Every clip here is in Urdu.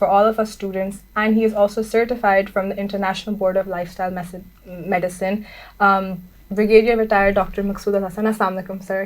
for all of us students, and he is also certified from the International Board of Lifestyle Medicine. Brigadier retired Dr. Maqsood Al-Hasan. Assalamu alaikum sir.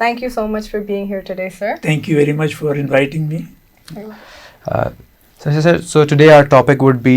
Thank you so much for being here today, sir. Thank you very much for inviting me. So today our topic would be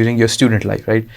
during your student life, right?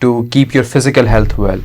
to keep your physical health well?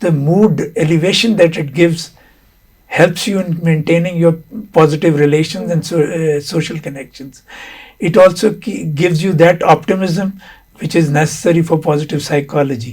the mood elevation that it gives helps you in maintaining your positive relations and social connections. It also gives you that optimism which is necessary for positive psychology.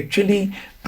actually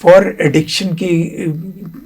for addiction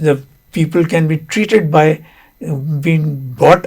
the people can be treated by being brought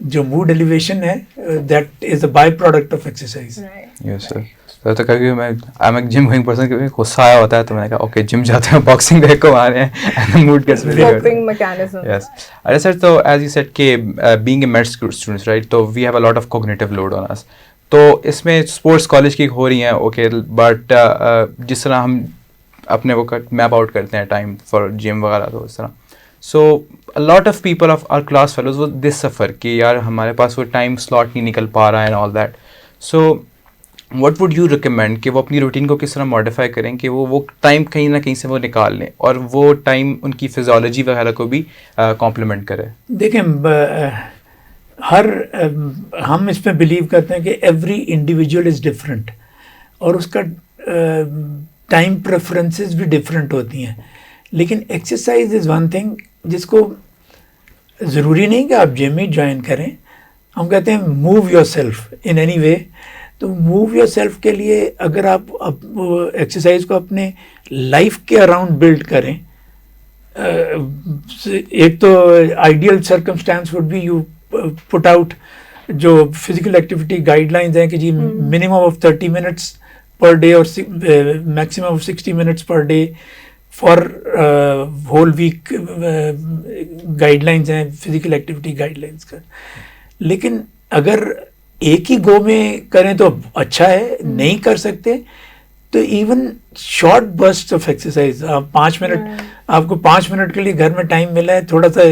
جو موڈ ایلیویشن ہے that is a by product of exercise. Yes sir. تو کبھی میں I am gym going person کبھی غصہ آیا ہوتا ہے تو میں نے کہا اوکے جم جاتے ہیں باکسنگ بیگ کو آ رہے ہیں موڈ کیسے coping mechanism. یس. اچھا سر تو ایز یو سیڈ کہ being a med students right تو we have a lot of cognitive load on us. تو اس میں اسپورٹس کالج کی ہو رہی ہیں اوکے بٹ جس طرح ہم اپنے وہ میپ آؤٹ کرتے ہیں ٹائم فار جم وغیرہ تو اس طرح so lot of people of our class fellows وہ دس سفر کہ یار ہمارے پاس وہ ٹائم سلاٹ نہیں نکل پا رہا ہے and all that. So what would you recommend کہ وہ اپنی روٹین کو کس طرح ماڈیفائی کریں کہ وہ ٹائم کہیں نہ کہیں سے وہ نکال لیں اور وہ ٹائم ان کی فزیولوجی وغیرہ کو بھی کمپلیمنٹ کرے؟ دیکھیں ہم اس میں بلیو کرتے ہیں کہ ایوری انڈیویجول از ڈفرینٹ اور اس کا ٹائم پریفرنسز بھی ڈفرینٹ ہوتی ہیں. لیکن ایکسرسائز از ون تھنگ جس کو ضروری نہیں کہ آپ جم ہی جوائن کریں. ہم کہتے ہیں move your self in any way. تو موو یور سیلف کے لیے اگر آپ ایکسرسائز کو اپنے لائف کے اراؤنڈ بلڈ کریں, ایک تو ideal circumstance would be you put out جو فزیکل ایکٹیویٹی گائیڈ لائنز ہیں کہ جی minimum of 30 minutes per day اور maximum of 60 minutes per day for whole week guidelines ہیں فزیکل ایکٹیویٹی گائیڈ لائنز کا. لیکن اگر ایک ہی گو میں کریں تو اچھا ہے, نہیں کر سکتے تو even short burst of exercise 5 minute آپ کو 5 منٹ کے لیے گھر میں ٹائم ملا ہے تھوڑا سا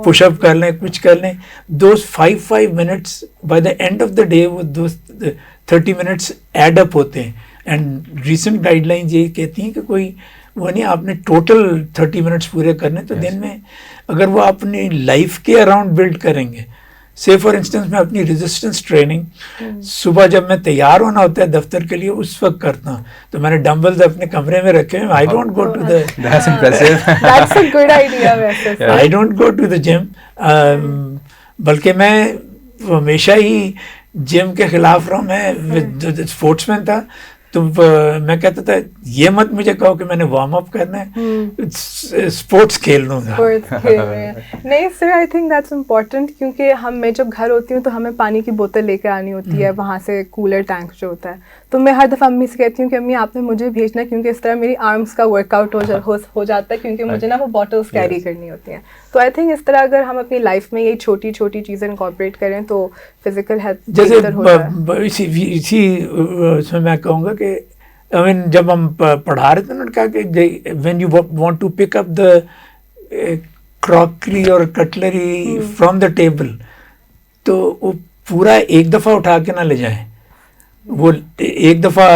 پش اپ کر لیں کچھ کر لیں. Those 5 minutes by the and of the day وہ دوز 30 منٹس ایڈ اپ ہوتے ہیں. اینڈ ریسنٹ گائیڈ لائنز یہ کہتی ہیں کہ کوئی وہ نہیں آپ نے ٹوٹل 30 منٹس پورے کرنے تو دن میں اگر وہ اپنی لائف کے اراؤنڈ بلڈ کریں گے. سے فار انسٹنس میں اپنی ریزسٹنس ٹریننگ صبح جب میں تیار ہونا ہوتا ہے دفتر کے لیے اس وقت کرتا ہوں تو میں نے ڈمبلز اپنے کمرے میں رکھے ہیں. I don't go to the جم بلکہ میں ہمیشہ ہی جم کے خلاف رہا ہوں. میں اسپورٹس مین تھا تو میں کہتا تھا یہ مت مجھے کہو کہ میں نے وارم اپ کرنا ہے, اسپورٹس کھیل لوں گا. نہیں سر آئی تھنک دیٹس امپورٹنٹ کیونکہ میں جب گھر ہوتی ہوں تو ہمیں پانی کی بوتل لے کے آنی ہوتی ہے وہاں سے کولر ٹینک جو ہوتا ہے. تو میں ہر دفعہ امی سے کہتی ہوں کہ امی آپ نے مجھے بھیجنا ہے کیونکہ اس طرح میری آرمس کا ورک آؤٹ ہو جاتا ہے کیونکہ مجھے نا وہ بوٹلس کیری کرنی ہوتی ہیں. تو آئی تھنک اس طرح اگر ہم اپنی لائف میں یہ چھوٹی چھوٹی چیزیں انکارپوریٹ کریں تو فزیکل ہیلتھ بہتر ہو جائے. جیسے اسی اس میں میں کہوں گا کہ جب ہم پڑھا رہے تھے انہوں نے کہا کہ when you want to pick up the crockery اور کٹلری فرام دا ٹیبل تو وہ پورا ایک دفعہ اٹھا کے نہ لے جائیں. وہ ایک دفعہ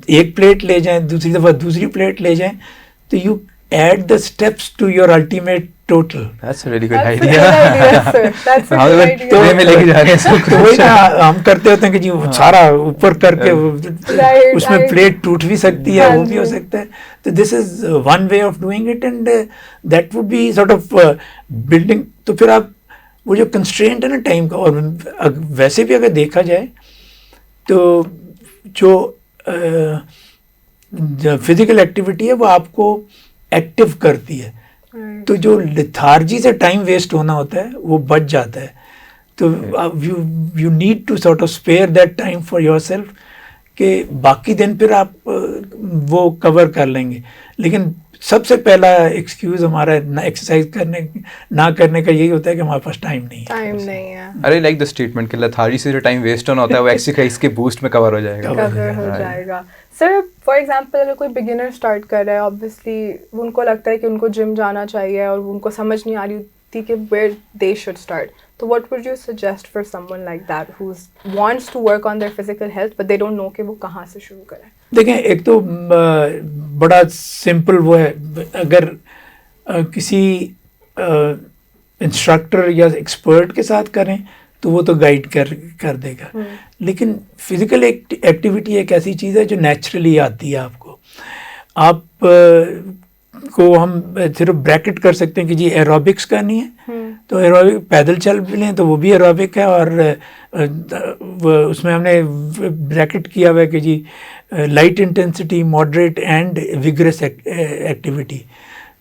ایک پلیٹ لے جائیں دوسری دفعہ دوسری پلیٹ لے جائیں تو you add the steps to your ultimate total. ہم کرتے ہوتے ہیں کہ جی سارا اوپر کر کے اس میں پلیٹ ٹوٹ بھی سکتی ہے وہ بھی ہو سکتا ہے. تو this is one way of doing it and that would be sort of building. تو پھر آپ وہ جو کنسٹرینٹ ہے نا ٹائم کا, اور ویسے بھی اگر دیکھا جائے تو جو فزیکل ایکٹیویٹی ہے وہ آپ کو ایکٹیو کرتی ہے تو جو لتھارجی سے ٹائم ویسٹ ہونا ہوتا ہے وہ بچ جاتا ہے. تو you need to sort of spare that time for yourself کہ باقی دن پھر آپ وہ کور کر لیں گے. لیکن سب سے پہلا ایکسکیوز ہمارا ایکسرسائز نہ کرنے کا یہی ہوتا ہے کہ ہمارے پاس ٹائم نہیں ہے. ارے لائک دا اسٹیٹمنٹ کہ لتھارجی سے جو ٹائم ویسٹ ہونا ہوتا ہے وہ ایکسرسائز کے بوسٹ میں کور ہو جائے گا. سر فار ایگزامپل اگر کوئی بگنر اسٹارٹ کر رہا ہے آبویسلی ان کو لگتا ہے کہ ان کو جم جانا چاہیے اور ان کو سمجھ نہیں آ رہی ہوتی کہ ویئر دے شوڈ اسٹارٹ. تو what would you suggest for someone like that who wants to work on their physical health but they don't know کہ وہ کہاں سے شروع کریں؟ دیکھیں ایک تو بڑا سمپل وہ ہے, اگر کسی انسٹرکٹر یا ایکسپرٹ کے ساتھ کریں تو وہ تو گائیڈ کر دے گا. لیکن فزیکل ایکٹیویٹی ایک ایسی چیز ہے جو نیچرلی آتی ہے آپ کو. آپ کو ہم صرف بریکٹ کر سکتے ہیں کہ جی ایروبکس کرنی ہے تو ایروبک پیدل چل بھی لیں تو وہ بھی ایروبک ہے, اور اس میں ہم نے بریکٹ کیا ہوا ہے کہ جی light intensity moderate and vigorous activity.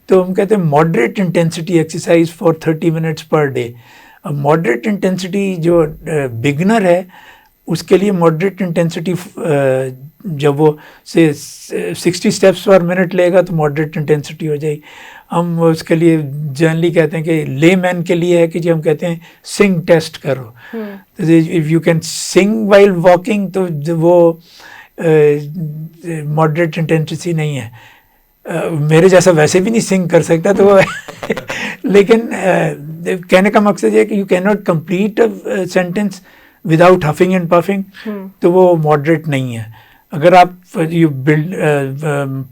تو ہم کہتے ہیں moderate intensity exercise for 30 minutes per day. اب ماڈریٹ انٹینسٹی جو بگنر ہے اس کے لیے ماڈریٹ انٹینسٹی جب وہ سے 60 اسٹیپس پر منٹ لے گا تو ماڈریٹ انٹینسٹی ہو جائے گی. ہم اس کے لیے جنرلی کہتے ہیں کہ لے مین کے لیے ہے کہ جی ہم کہتے ہیں سنگ ٹیسٹ کرو. اف یو کین سنگ وائل واکنگ تو وہ ماڈریٹ انٹینسٹی نہیں ہے. میرے جیسا ویسے بھی نہیں سنگ کر سکتا تو وہ لیکن کہنے کا مقصد یہ ہے کہ you can not complete sentence without huffing and puffing تو وہ ماڈریٹ نہیں ہے. اگر آپ you build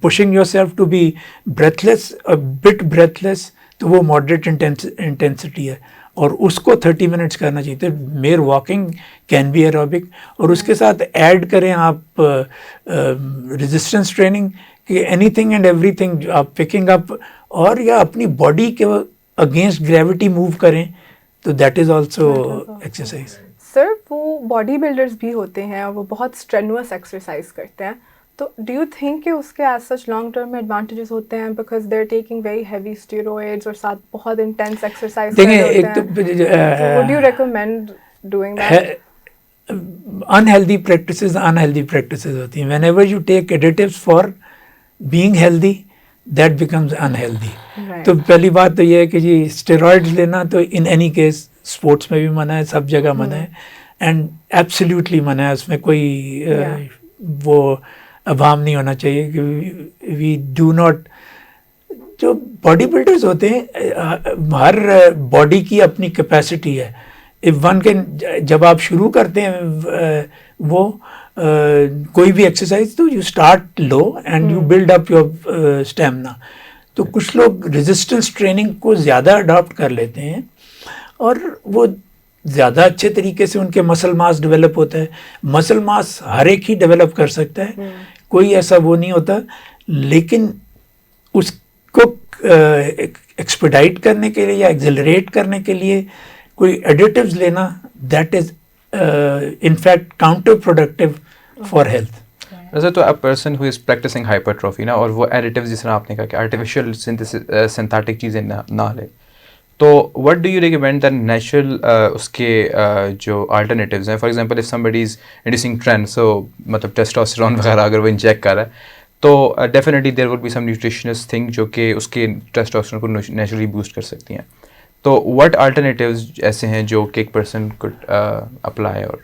pushing yourself to be breathless but breathless تو وہ ماڈریٹ انٹینسٹی ہے اور اس کو 30 منٹس کرنا چاہیے. تو mere walking can be aerobic اور اس کے ساتھ ایڈ کریں آپ ریزسٹنس ٹریننگ کہ anything and everything آپ پکنگ اپ اور یا اپنی باڈی کے اگینسٹ گریوٹی موو کریں تو دیٹ از آلسو ایکسرسائز. سر وہ باڈی بلڈرز بھی ہوتے ہیں اور وہ بہت اسٹرینوس ایکسرسائز کرتے ہیں تو ڈو یو تھنک کہ اس کے ایز سچ لانگ ٹرم میں ایڈوانٹیجز ہوتے ہیں because they are taking very heavy steroids اور ساتھ بہت انٹینس ایکسرسائز دیکھیں ایک تو would you recommend doing that? unhealthy practices ہوتی ہیں. whenever you take additives for being healthy that becomes unhealthy. تو پہلی بات تو یہ ہے کہ جی اسٹیرائڈز لینا تو ان اینی کیس اسپورٹس میں بھی منع ہے, سب جگہ منع ہے اینڈ ایبسلیوٹلی منع ہے. اس میں کوئی وہ ابہام نہیں ہونا چاہیے کہ وی ڈو ناٹ. جو باڈی بلڈرز ہوتے ہیں ہر باڈی کی اپنی کیپیسٹی ہے. اف ون کین جب آپ شروع کرتے ہیں وہ کوئی بھی ایکسرسائز تو you start low and you build up your stamina. تو کچھ لوگ ریزسٹنس ٹریننگ کو زیادہ اڈاپٹ کر لیتے ہیں اور وہ زیادہ اچھے طریقے سے ان کے مسل ماس ڈیولپ ہوتا ہے. مسل ماس ہر ایک ہی ڈیولپ کر سکتا ہے, کوئی ایسا وہ نہیں ہوتا, لیکن اس کو ایکسپیڈائٹ کرنے کے لیے یا ایکزلریٹ کرنے کے لیے کوئی ایڈیٹیوز لینا that is in fact counter productive for health. ویسے تو a person who is practising ہائپرٹروفی نا اور وہ ایڈیٹیوز جس طرح آپ نے کہا کہ آرٹیفیشیل سنتھیٹک چیزیں نہ لے تو what do you recommend that natural اس کے جو آلٹرنیٹیوز ہیں. For example if somebody is inducing trend so مطلب ٹیسٹوسٹیرون وغیرہ اگر وہ انجیکٹ کر رہا ہے تو definitely there would be some nutritious thing جو کہ اس کے ٹیسٹوسٹیرون کو نیچرلی بوسٹ کر سکتی ہیں. تو وٹ آلٹرنیٹیوز ایسے ہیں جو کہ ایک پرسن کوڈ اپلائی. اور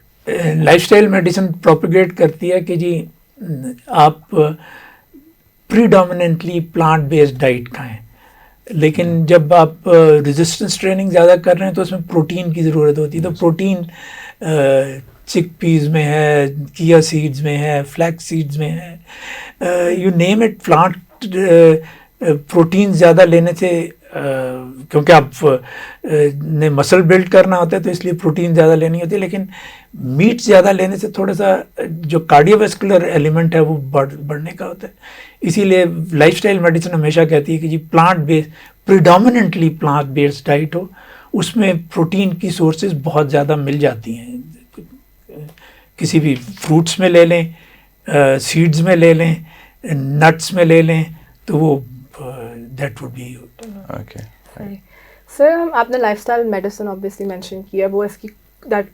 لائف اسٹائل میڈیسن پروپیگیٹ کرتی ہے کہ جی آپ پریڈومیننٹلی پلانٹ بیسڈ ڈائٹ کھائیں, لیکن جب آپ ریزسٹنس ٹریننگ زیادہ کر رہے ہیں تو اس میں پروٹین کی ضرورت ہوتی ہے. تو پروٹین چک پیز میں ہے, کیا سیڈز میں ہے, فلیکس سیڈز میں ہے, you name it. Plant protein زیادہ لینے سے کیونکہ آپ نے مسل بلڈ کرنا ہوتا ہے تو اس لیے پروٹین زیادہ لینی ہوتی ہے, لیکن میٹ زیادہ لینے سے تھوڑا سا جو کارڈیو ویسکولر ایلیمنٹ ہے وہ بڑھنے کا ہوتا ہے. اسی لیے لائف اسٹائل میڈیسن ہمیشہ کہتی ہے کہ جی plant based predominantly plant based diet ہو, اس میں پروٹین کی سورسز بہت زیادہ مل جاتی ہیں. کسی بھی فروٹس میں لے لیں, سیڈز میں لے لیں, نٹس میں لے لیں تو وہ that would be. Okay sir آپ نے lifestyle medicine obviously mention کیا, وہ اس کی that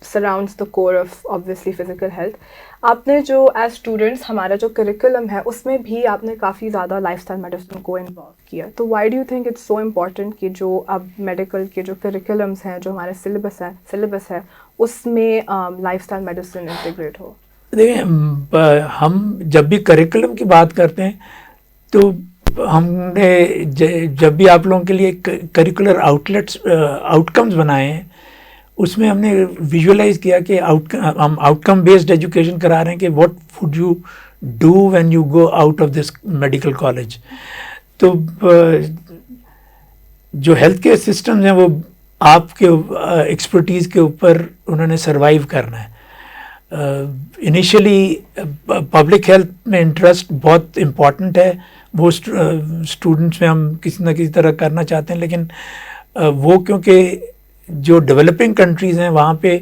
surrounds the core of obviously physical health. آپ نے جو ایز اسٹوڈنٹس ہمارا جو کریکولم ہے اس میں بھی آپ نے کافی زیادہ لائف اسٹائل میڈیسن کو انوالو کیا. تو why do you think it's so important کہ جو اب میڈیکل کے جو کریکولمس ہیں, جو ہمارے سلیبس ہے اس میں لائف اسٹائل میڈیسن انٹیگریٹ ہو؟ دیکھیں ہم جب بھی کریکولم کی بات کرتے ہیں تو ہم نے جب بھی آپ لوگوں کے لیے کریکولر آؤٹ کمز بنائے ہیں اس میں ہم نے ویژولائز کیا کہ ہم آؤٹ کم بیسڈ ایجوکیشن کرا رہے ہیں کہ what would you do when you go out of this medical college. تو جو ہیلتھ کیئر سسٹمز ہیں وہ آپ کے ایکسپرٹیز کے اوپر انہوں نے سروائیو کرنا ہے. انیشلی پبلک ہیلتھ میں انٹرسٹ بہت امپورٹنٹ ہے, وہ اسٹوڈنٹس میں ہم کسی نہ کسی طرح کرنا چاہتے ہیں, لیکن وہ کیونکہ جو ڈیولپنگ کنٹریز ہیں وہاں پہ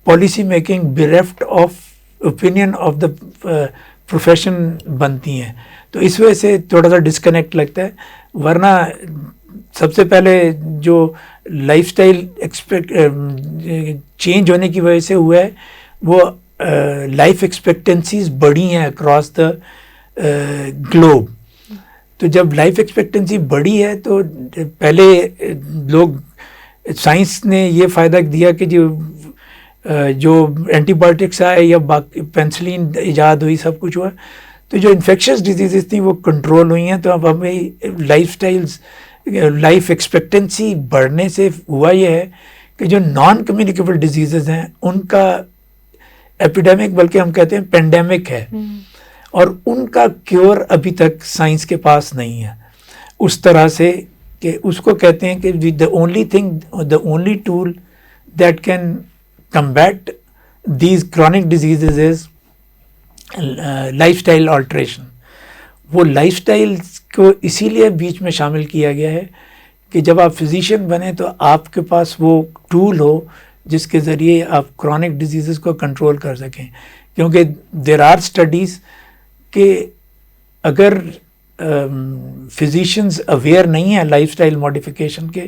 policy making bereft of opinion of the profession بنتی ہیں, تو اس وجہ سے تھوڑا سا ڈسکنیکٹ لگتا ہے. ورنہ سب سے پہلے جو لائف اسٹائل چینج ہونے کی وجہ سے ہوا ہے وہ لائف ایکسپیکٹنسیز بڑھی ہیں اکراس دا گلوب. تو جب لائف ایکسپیکٹنسی بڑی ہے تو پہلے لوگ سائنس نے یہ فائدہ دیا کہ جو اینٹی بایوٹکس آئے یا پینسلین ایجاد ہوئی, سب کچھ ہوا, تو جو انفیکشس ڈیزیزز تھیں وہ کنٹرول ہوئی ہیں. تو اب ہمیں لائف ایکسپیکٹنسی بڑھنے سے ہوا یہ ہے کہ جو نان کمیونیکیبل ڈیزیزز ہیں ان کا ایپیڈیمک, بلکہ ہم کہتے ہیں پینڈیمک ہے, اور ان کا کیور ابھی تک سائنس کے پاس نہیں ہے اس طرح سے کہ اس کو کہتے ہیں کہ the only tool that can combat these chronic diseases is lifestyle alteration. وہ لائف اسٹائل کو اسی لیے بیچ میں شامل کیا گیا ہے کہ جب آپ فزیشین بنیں تو آپ کے پاس وہ ٹول ہو جس کے ذریعے آپ کرونک ڈیزیزز کو کنٹرول کر سکیں. کیونکہ دیر آر اسٹڈیز کہ اگر فزیشینز اویئر نہیں ہیں لائف اسٹائل ماڈیفیکیشن کے,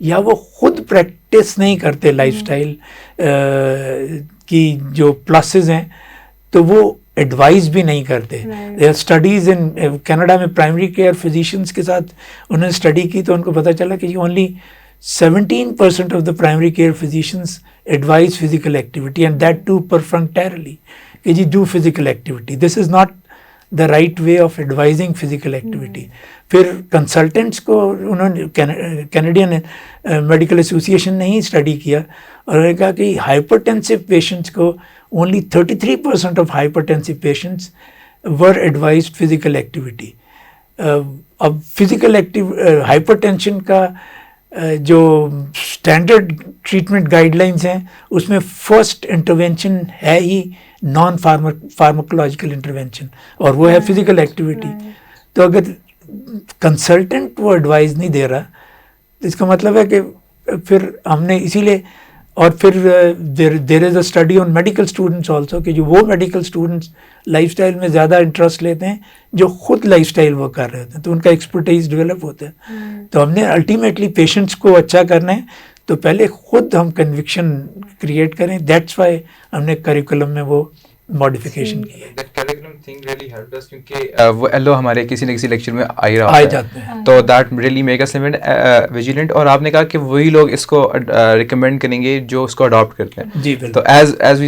یا وہ خود پریکٹس نہیں کرتے لائف اسٹائل کی جو پلسز ہیں, تو وہ ایڈوائز بھی نہیں کرتے. اسٹڈیز ان کینیڈا میں پرائمری کیئر فزیشینز کے ساتھ انہوں نے اسٹڈی کی تو ان کو پتہ چلا کہ only 17% of the primary care physicians advise physical activity, and that too perfunctorily کہ جی do physical activity. This is not the right way of advising physical activity. پھر کنسلٹنٹس کو انہوں نے کینیڈین میڈیکل ایسوسیشن نے ہی اسٹڈی کیا اور انہوں نے کہا کہ ہائپرٹینسو پیشنٹس کو only 33% of hypertensive patients were advised physical activity. اب فزیکل ہائپرٹینشن کا جو اسٹینڈرڈ ٹریٹمنٹ گائیڈ لائنس ہیں اس میں فرسٹ انٹروینشن ہے ہی نان فارماکولوجیکل انٹروینشن, اور وہ ہے فزیکل ایکٹیویٹی. تو اگر کنسلٹنٹ وہ ایڈوائز نہیں دے رہا تو اس کا مطلب ہے کہ پھر ہم نے اسی لیے, اور پھر there is a study on medical students also کہ جو وہ میڈیکل اسٹوڈنٹس لائف اسٹائل میں زیادہ انٹرسٹ لیتے ہیں جو خود لائف اسٹائل وہ کر رہے ہوتے ہیں, تو ان کا ایکسپرٹائز ڈیولپ ہوتا ہے. تو ہم نے الٹیمیٹلی پیشنٹس کو اچھا کرنا ہے تو پہلے خود ہم کنوکشن کریٹ کریں. دیٹس وائی ہم نے کریکولم میں وہ ماڈیفیکیشن کی ہے. کیونکہ وہ ایلو ہمارے کسی نہ کسی لیکچر میں آ جاتے ہیں, تو that really make us vigilant. اور آپ نے کہا کہ وہی لوگ اس کو ریکمینڈ کریں گے جو اس کو اڈاپٹ کرتے ہیں. جی بالکل. تو ایز وی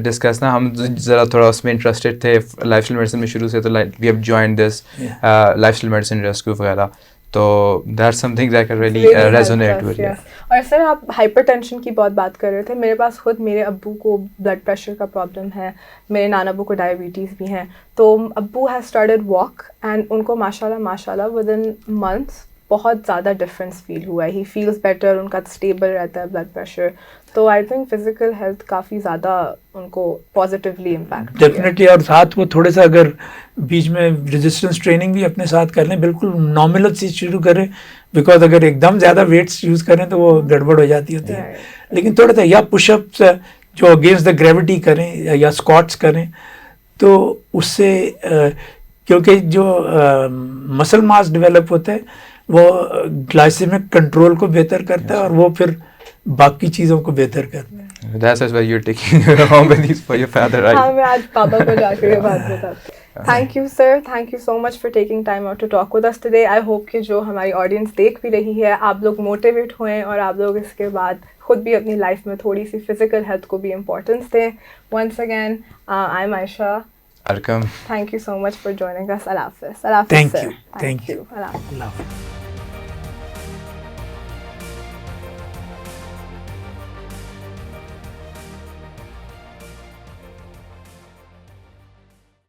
ڈسکس نا, ہم ذرا تھوڑا اس میں انٹرسٹیڈ تھے لائف اسٹائل میڈیسن میں شروع سے, تو we have joined this lifestyle medicine rescue وغیرہ. تو that's something that can really resonate with. اور سر آپ ہائپر ٹینشن کی بہت بات کر رہے تھے. میرے پاس خود میرے ابو کو بلڈ پریشر کا پرابلم ہے, میرے نانا ابو کو ڈائبٹیز بھی ہیں. تو ابو ہیز اسٹارٹڈ واک اینڈ ان کو ماشاء اللہ ود ان منتھس بہت زیادہ ڈفرینس فیل ہوا ہے. ہی فیلز بیٹر, ان کا اسٹیبل رہتا ہے بلڈ پریشر. تو آئی تھنک فزیکل ہیلتھ کافی زیادہ ان کو پازیٹیولی امپیکٹ ڈیفینیٹلی. اور ساتھ وہ تھوڑا سا اگر بیچ میں ریزسٹنس ٹریننگ بھی اپنے ساتھ کر لیں, بالکل نارمل سے شروع کریں, بیکاز اگر ایک دم زیادہ ویٹس یوز کریں تو وہ گڑبڑ ہو جاتی ہوتی ہے. لیکن تھوڑا سا یا پش اپس جو اگینسٹ دا گریوٹی کریں یا اسکواٹس کریں, تو اس سے کیونکہ جو مسل ماس ڈیولپ ہوتا ہے وہ گلائسیمک کنٹرول کو بہتر کرتا ہے, اور وہ پھر باقی چیزوں کو بہتر کرتا ہے. That's why you're taking home with these for your father, right? ہاں, میں آج پاپا کو جا کے یہ بات بتاتی ہوں. Thank you sir, thank you so much for taking time out to talk with us today. I hope کہ جو ہماری آڈینس دیکھ بھی رہی ہے آپ لوگ موٹیویٹ ہوئیں اور آپ لوگ اس کے بعد خود بھی اپنی لائف میں تھوڑی سی فزیکل ہیلتھ کو بھی امپورٹنس دیں. Once again, I'm Aisha. Welcome. Thank you so much for joining us. Allah Hafiz. Allah Hafiz, sir. Thank you. Allah Hafiz.